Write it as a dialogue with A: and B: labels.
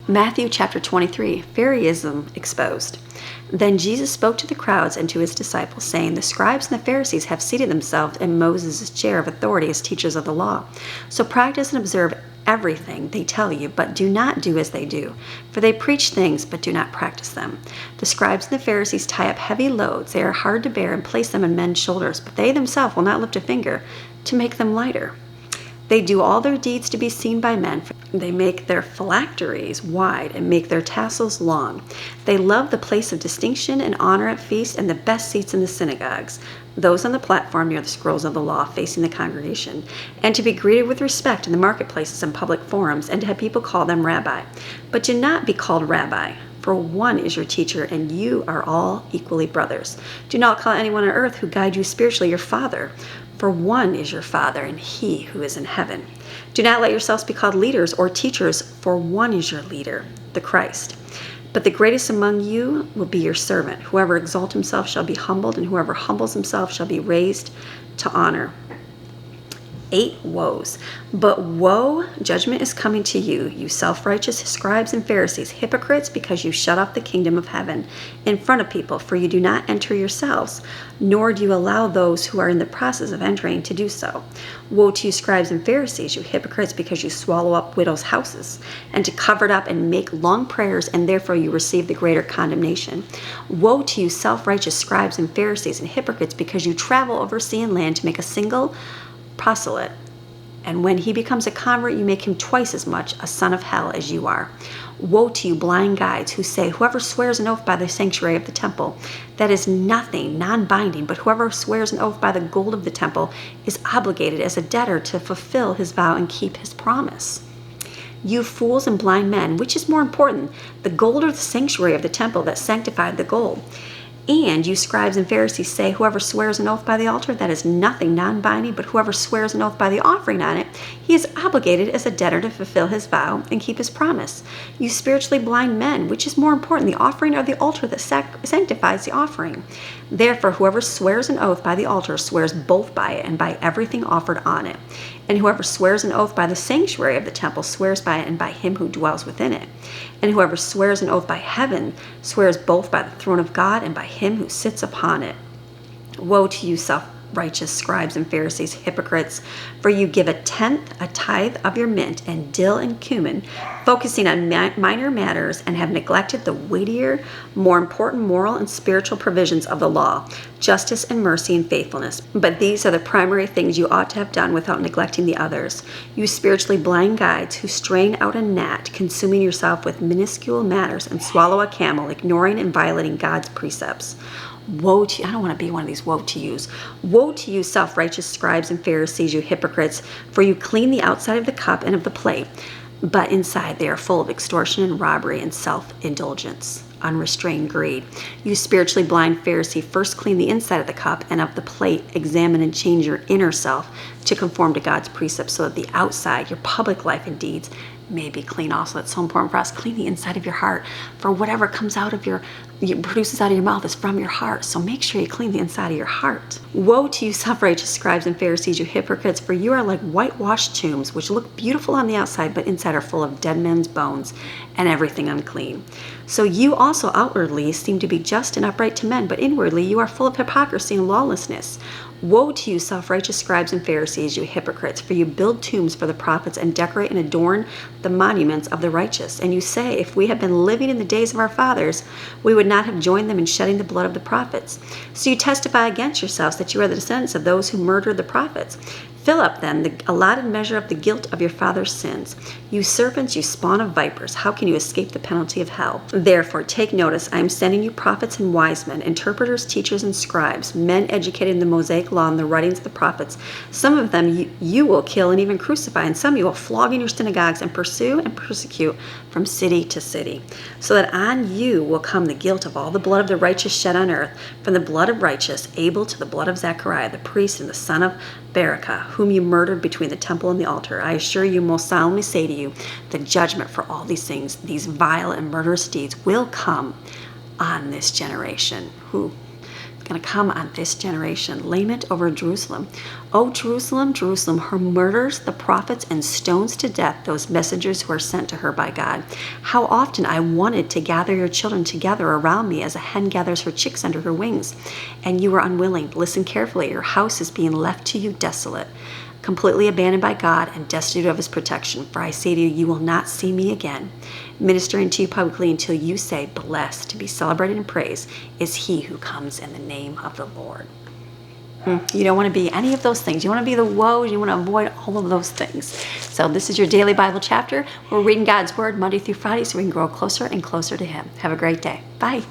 A: Matthew chapter 23, Pharisaism exposed. Then Jesus spoke to the crowds and to his disciples, saying, The scribes and the Pharisees have seated themselves in Moses' chair of authority as teachers of the law. So practice and observe everything they tell you, but do not do as they do. For they preach things, but do not practice them. The scribes and the Pharisees tie up heavy loads. They are hard to bear and place them on men's shoulders, but they themselves will not lift a finger to make them lighter. They do all their deeds to be seen by men. They make their phylacteries wide and make their tassels long. They love the place of distinction and honor at feasts and the best seats in the synagogues, those on the platform near the scrolls of the law facing the congregation, and to be greeted with respect in the marketplaces and public forums, and to have people call them rabbi. But do not be called rabbi, for one is your teacher, and you are all equally brothers. Do not call anyone on earth who guide you spiritually your father, for one is your Father, and he who is in heaven. Do not let yourselves be called leaders or teachers, for one is your leader, the Christ. But the greatest among you will be your servant. Whoever exalts himself shall be humbled, and whoever humbles himself shall be raised to honor. 8 woes. But woe, judgment is coming to you, you self-righteous scribes and Pharisees, hypocrites, because you shut off the kingdom of heaven in front of people, for you do not enter yourselves, nor do you allow those who are in the process of entering to do so. Woe to you, scribes and Pharisees, you hypocrites, because you swallow up widows' houses, and to cover it up and make long prayers, and therefore you receive the greater condemnation. Woe to you, self-righteous scribes and Pharisees and hypocrites, because you travel over sea and land to make a single proselyte, and when he becomes a convert, you make him twice as much a son of hell as you are. Woe to you, blind guides, who say, Whoever swears an oath by the sanctuary of the temple, that is nothing, non-binding, but whoever swears an oath by the gold of the temple is obligated as a debtor to fulfill his vow and keep his promise. You fools and blind men, which is more important, the gold or the sanctuary of the temple that sanctified the gold? And you scribes and Pharisees say, Whoever swears an oath by the altar, that is nothing, non-binding, but whoever swears an oath by the offering on it, he is obligated as a debtor to fulfill his vow and keep his promise. You spiritually blind men, which is more important, the offering or the altar that sanctifies the offering? Therefore, whoever swears an oath by the altar swears both by it and by everything offered on it. And whoever swears an oath by the sanctuary of the temple swears by it and by him who dwells within it. And whoever swears an oath by heaven swears both by the throne of God and by him who sits upon it. Woe to you, self-righteous scribes and Pharisees, hypocrites, for you give a tithe of your mint and dill and cumin, focusing on minor matters, and have neglected the weightier, more important moral and spiritual provisions of the law, justice and mercy and faithfulness. But these are the primary things you ought to have done without neglecting the others. You spiritually blind guides who strain out a gnat, consuming yourself with minuscule matters, and swallow a camel, ignoring and violating God's precepts. Woe to you. I don't want to be one of these woe to yous. Woe to you, self-righteous scribes and Pharisees, you hypocrites, for you clean the outside of the cup and of the plate, but inside they are full of extortion and robbery and self-indulgence, unrestrained greed. You spiritually blind Pharisee, first clean the inside of the cup and of the plate, examine and change your inner self to conform to God's precepts, so that the outside, your public life and deeds, may be clean also. It's so important for us. Clean the inside of your heart, for whatever comes out of produces out of your mouth is from your heart. So make sure you clean the inside of your heart. Woe to you, self-righteous scribes and Pharisees, you hypocrites, for you are like whitewashed tombs, which look beautiful on the outside, but inside are full of dead men's bones and everything unclean. So you also outwardly seem to be just and upright to men, but inwardly you are full of hypocrisy and lawlessness. Woe to you, self-righteous scribes and Pharisees, you hypocrites, for you build tombs for the prophets and decorate and adorn the monuments of the righteous. And you say, if we had been living in the days of our fathers, we would not have joined them in shedding the blood of the prophets. So you testify against yourselves that you are the descendants of those who murdered the prophets. Fill up, then, the allotted measure of the guilt of your father's sins. You serpents, you spawn of vipers, how can you escape the penalty of hell? Therefore, take notice, I am sending you prophets and wise men, interpreters, teachers, and scribes, men educated in the Mosaic law and the writings of the prophets. Some of them you will kill and even crucify, and some you will flog in your synagogues and pursue and persecute from city to city, so that on you will come the guilt of all the blood of the righteous shed on earth, from the blood of righteous Abel to the blood of Zechariah, the priest and the son of Berechiah, whom you murdered between the temple and the altar. I assure you, most solemnly say to you, the judgment for all these things, these vile and murderous deeds, will come on this generation. going to come on this generation. Lament over Jerusalem. O Jerusalem, Jerusalem, her murders the prophets and stones to death those messengers who are sent to her by God. How often I wanted to gather your children together around me as a hen gathers her chicks under her wings, and you were unwilling. Listen carefully. Your house is being left to you desolate, completely abandoned by God and destitute of his protection. For I say to you, you will not see me again, ministering to you publicly until you say, blessed, to be celebrated and praised is he who comes in the name of the Lord. You don't want to be any of those things. You want to be the woes. You want to avoid all of those things. So this is your daily Bible chapter. We're reading God's word Monday through Friday so we can grow closer and closer to him. Have a great day. Bye.